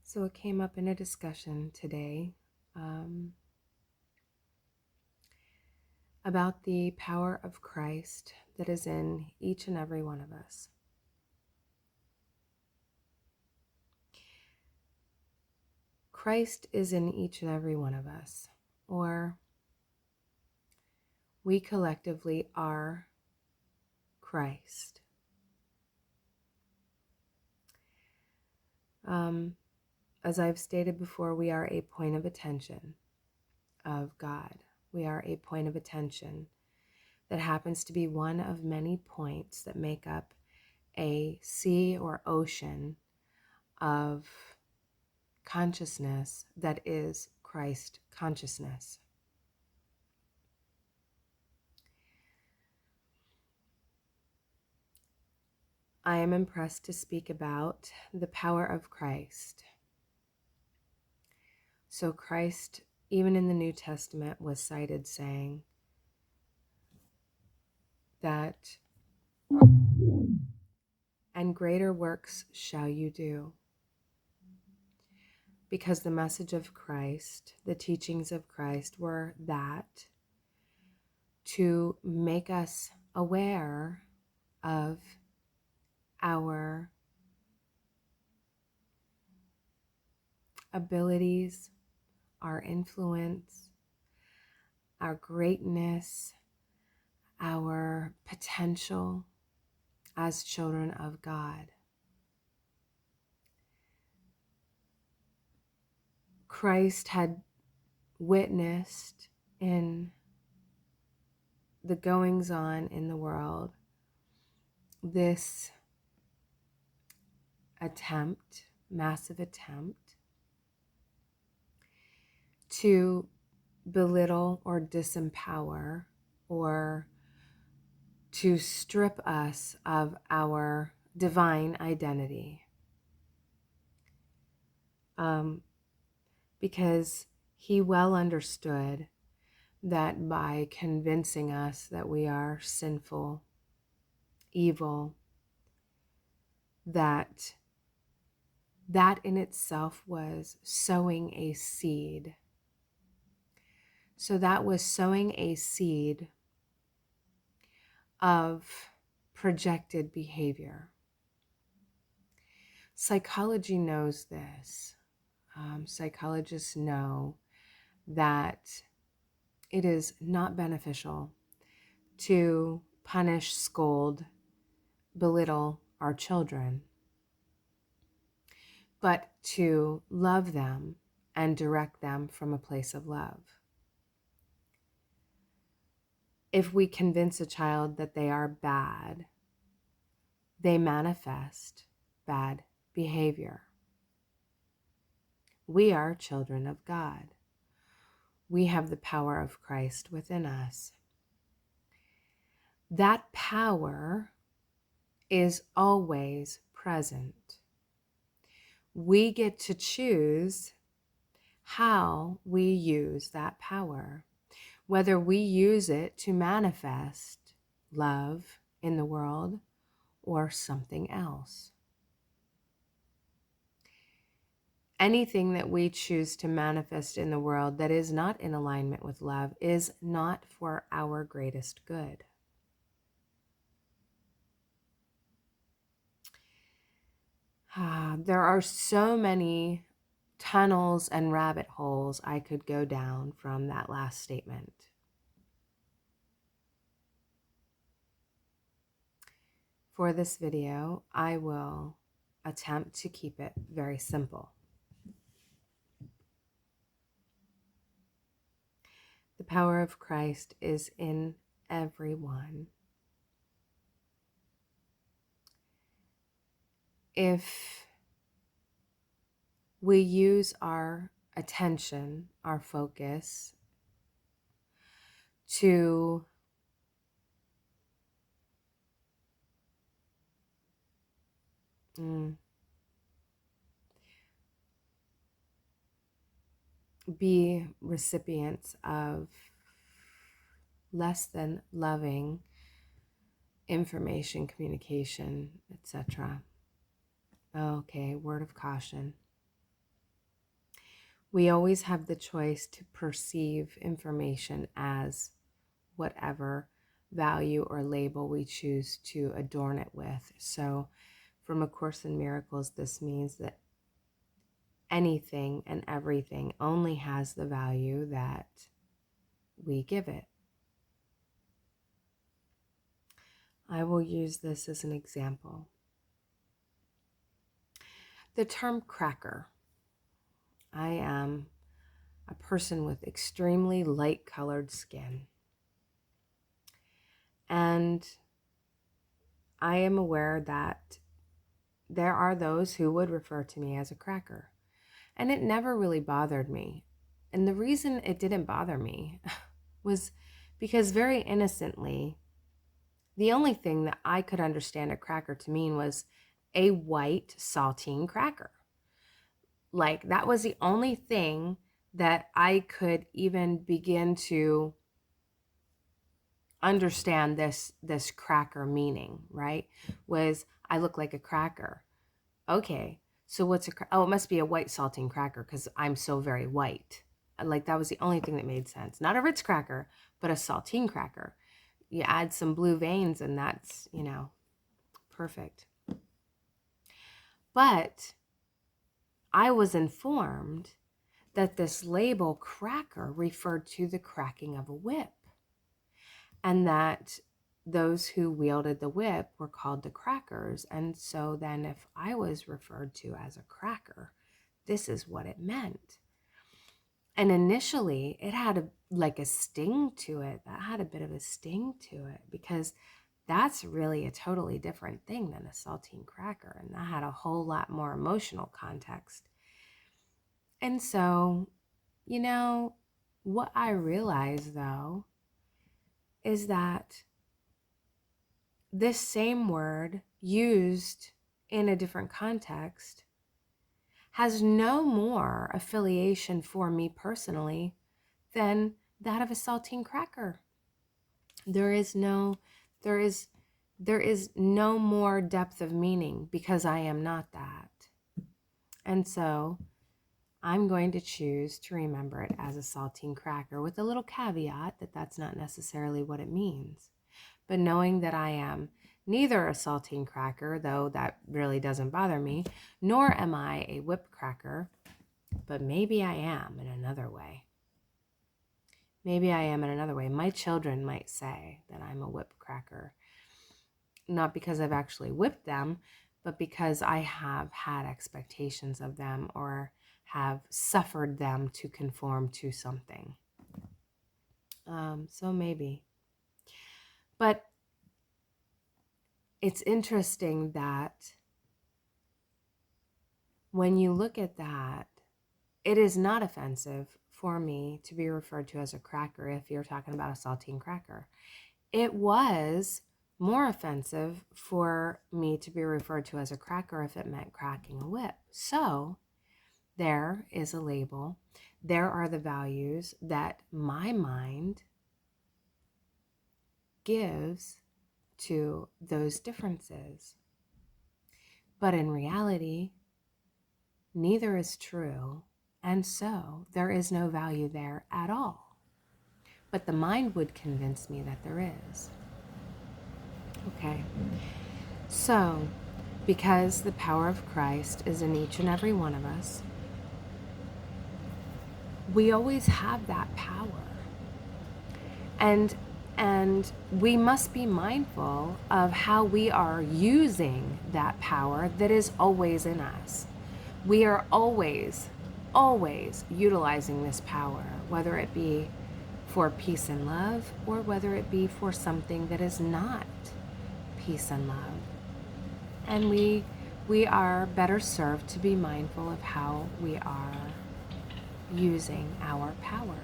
So it came up in a discussion today about the power of Christ that is in each and every one of us. Christ is in each and every one of us, or we collectively are Christ. As I've stated before, we are a point of attention of God. We are a point of attention that happens to be one of many points that make up a sea or ocean of consciousness that is Christ consciousness. I am impressed to speak about the power of Christ. So Christ, even in the New Testament, was cited saying that, "And greater works shall you do." Because the message of Christ, the teachings of Christ were that to make us aware of our abilities, our influence, our greatness, our potential as children of God. Christ had witnessed in the goings on in the world this attempt, massive attempt, to belittle or disempower or to strip us of our divine identity. Because he well understood that by convincing us that we are sinful, evil, that in itself was sowing a seed. So that was sowing a seed of projected behavior. Psychology knows this. Psychologists know that it is not beneficial to punish, scold, belittle our children, but to love them and direct them from a place of love. If we convince a child that they are bad, they manifest bad behavior. We are children of God. We have the power of Christ within us. That power is always present. We get to choose how we use that power, whether we use it to manifest love in the world or something else. Anything that we choose to manifest in the world that is not in alignment with love is not for our greatest good. There are so many tunnels and rabbit holes I could go down from that last statement. For this video, I will attempt to keep it very simple. The power of Christ is in everyone. If we use our attention, our focus, to be recipients of less than loving information, communication, etc. Okay, word of caution. We always have the choice to perceive information as whatever value or label we choose to adorn it with. So, from A Course in Miracles, this means that anything and everything only has the value that we give it. I will use this as an example. The term cracker. I am a person with extremely light colored skin. And I am aware that there are those who would refer to me as a cracker. And it never really bothered me. And the reason it didn't bother me was because very innocently, the only thing that I could understand a cracker to mean was a white saltine cracker. Like, that was the only thing that I could even begin to understand this cracker meaning, right? Was I look like a cracker. Okay, so what's oh, it must be a white saltine cracker because I'm so very white. Like, that was the only thing that made sense. Not a Ritz cracker, but a saltine cracker. You add some blue veins and that's, perfect. But I was informed that this label cracker referred to the cracking of a whip, and that those who wielded the whip were called the crackers. And so then if I was referred to as a cracker, this is what it meant. And initially it had a sting to it. That had a bit of a sting to it because that's really a totally different thing than a saltine cracker. And that had a whole lot more emotional context. And so, what I realized though is that this same word used in a different context has no more affiliation for me personally than that of a saltine cracker. There is no more depth of meaning because I am not that. And so I'm going to choose to remember it as a saltine cracker with a little caveat that that's not necessarily what it means. But knowing that I am neither a saltine cracker, though that really doesn't bother me, nor am I a whip cracker, but maybe I am in another way. Maybe I am in another way. My children might say that I'm a whip cracker, not because I've actually whipped them, but because I have had expectations of them or have suffered them to conform to something. So maybe. But it's interesting that when you look at that, it is not offensive for me to be referred to as a cracker if you're talking about a saltine cracker. It was more offensive for me to be referred to as a cracker if it meant cracking a whip. So there is a label. There are the values that my mind gives to those differences. But in reality, neither is true, and so there is no value there at all. But the mind would convince me that there is. Okay, so because the power of Christ is in each and every one of us, we always have that power. And we must be mindful of how we are using that power that is always in us. We are always utilizing this power, whether it be for peace and love or whether it be for something that is not peace and love. And we are better served to be mindful of how we are using our power.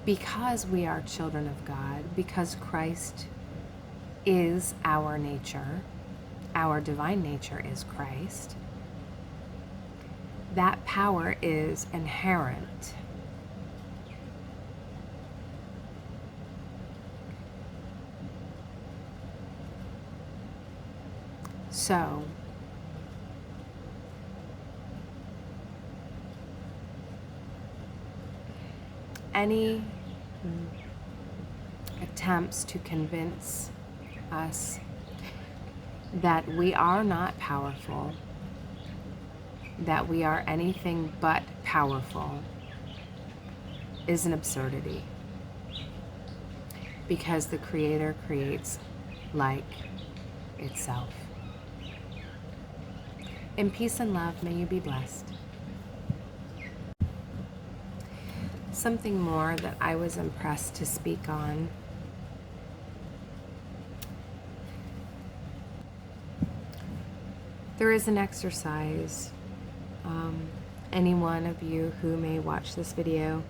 Because we are children of God, because Christ is our nature, our divine nature is Christ, that power is inherent. So, any attempts to convince us that we are not powerful, that we are anything but powerful, is an absurdity. Because the Creator creates like itself. In peace and love, may you be blessed. Something more that I was impressed to speak on. There is an exercise. Any one of you who may watch this video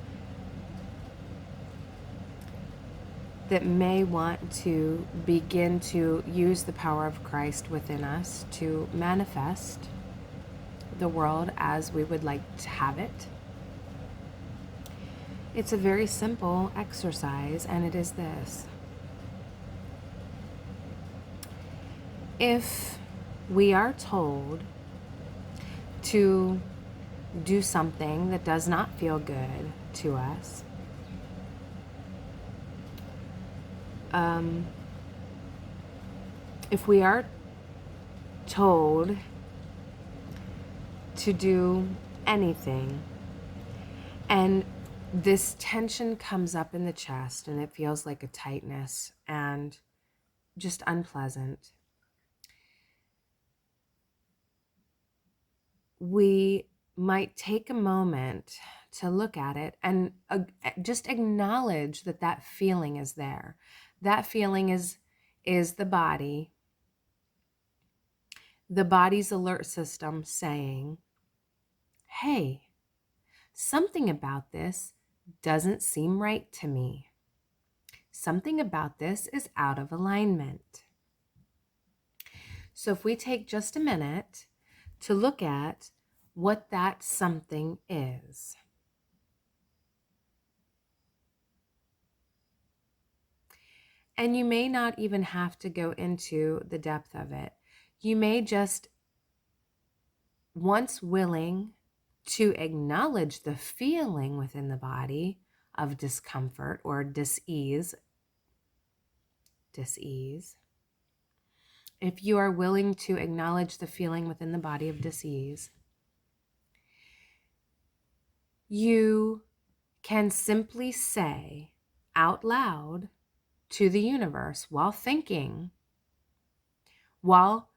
that may want to begin to use the power of Christ within us to manifest the world as we would like to have it. It's a very simple exercise, and it is this. If we are told to do something that does not feel good to us, if we are told to do anything and this tension comes up in the chest and it feels like a tightness and just unpleasant, we might take a moment to look at it and just acknowledge that that feeling is there. That feeling is the body's alert system saying, hey, something about this doesn't seem right to me. Something about this is out of alignment. So if we take just a minute to look at what that something is. And you may not even have to go into the depth of it. You may just, once willing to acknowledge the feeling within the body of discomfort or dis-ease, if you are willing to acknowledge the feeling within the body of dis-ease, you can simply say out loud to the universe while thinking, while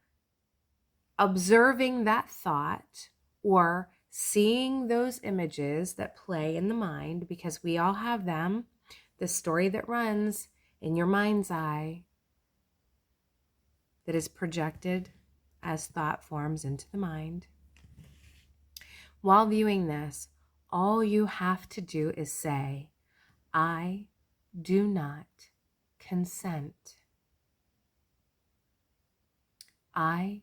observing that thought or seeing those images that play in the mind, because we all have them, the story that runs in your mind's eye that is projected as thought forms into the mind. While viewing this, all you have to do is say, I do not consent. I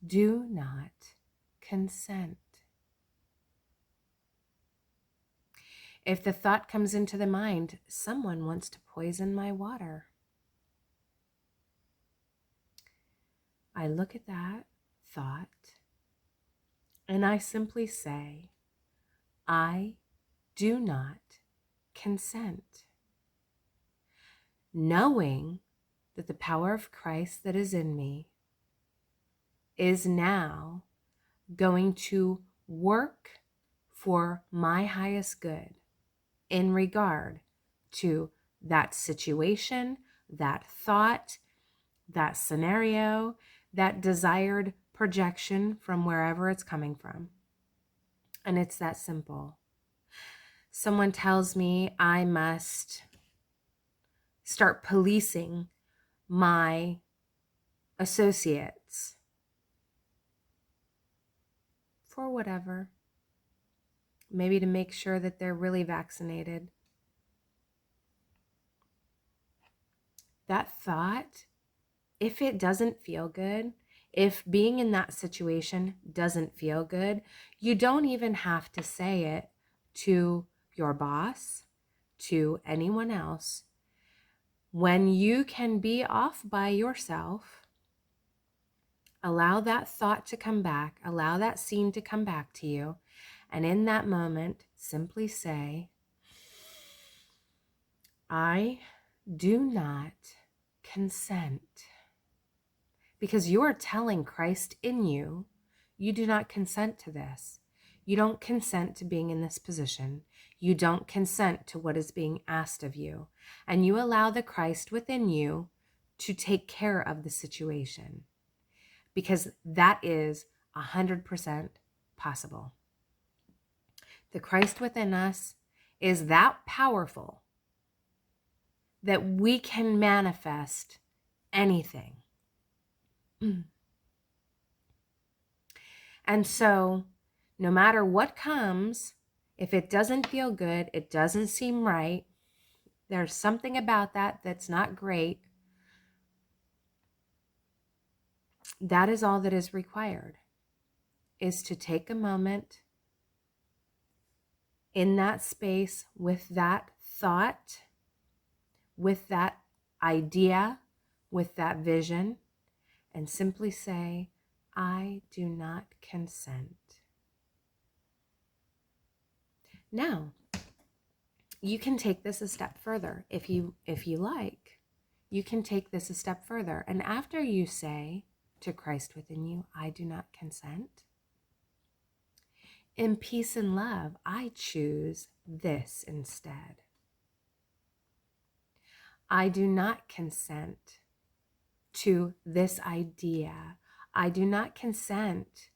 do not consent. If the thought comes into the mind, someone wants to poison my water, I look at that thought and I simply say, I do not consent. Knowing that the power of Christ that is in me is now going to work for my highest good in regard to that situation, that thought, that scenario, that desired projection from wherever it's coming from. And it's that simple. Someone tells me I must start policing my associates for whatever. Maybe to make sure that they're really vaccinated. That thought, if it doesn't feel good, if being in that situation doesn't feel good, you don't even have to say it to your boss, to anyone else. When you can be off by yourself, allow that thought to come back, allow that scene to come back to you, and in that moment, simply say, I do not consent. Because you are telling Christ in you, you do not consent to this. You don't consent to being in this position. You don't consent to what is being asked of you. And you allow the Christ within you to take care of the situation. Because that is 100% possible. The Christ within us is that powerful that we can manifest anything. And so, no matter what comes, if it doesn't feel good, it doesn't seem right, there's something about that that's not great, that is all that is required, is to take a moment in that space with that thought, with that idea, with that vision, and simply say, I do not consent. Now, you can take this a step further if you like. You can take this a step further. And after you say to Christ within you, I do not consent, in peace and love, I choose this instead. I do not consent to this idea. I do not consent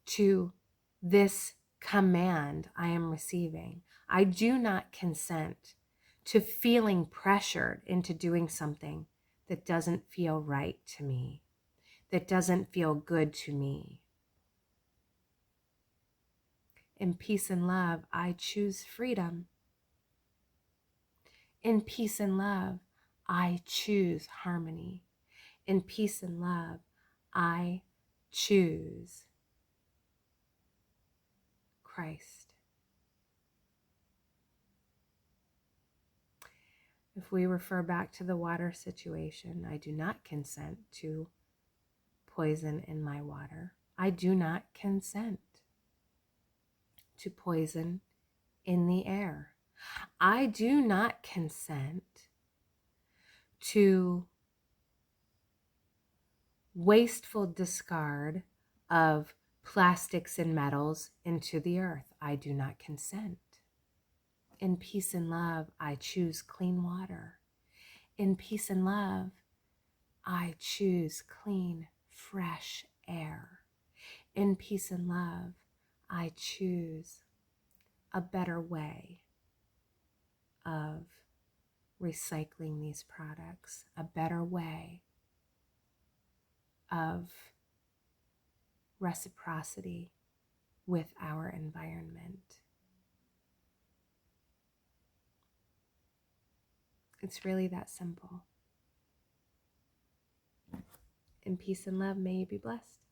to this command I am receiving. I do not consent to feeling pressured into doing something that doesn't feel right to me, that doesn't feel good to me. In peace and love, I choose freedom. In peace and love, I choose harmony. In peace and love, I choose Christ. If we refer back to the water situation, I do not consent to poison in my water. I do not consent to poison in the air. I do not consent to wasteful discard of plastics and metals into the earth. I do not consent. In peace and love, I choose clean water. In peace and love, I choose clean, fresh air. In peace and love, I choose a better way of recycling these products, a better way of reciprocity with our environment. It's really that simple. In peace and love, may you be blessed.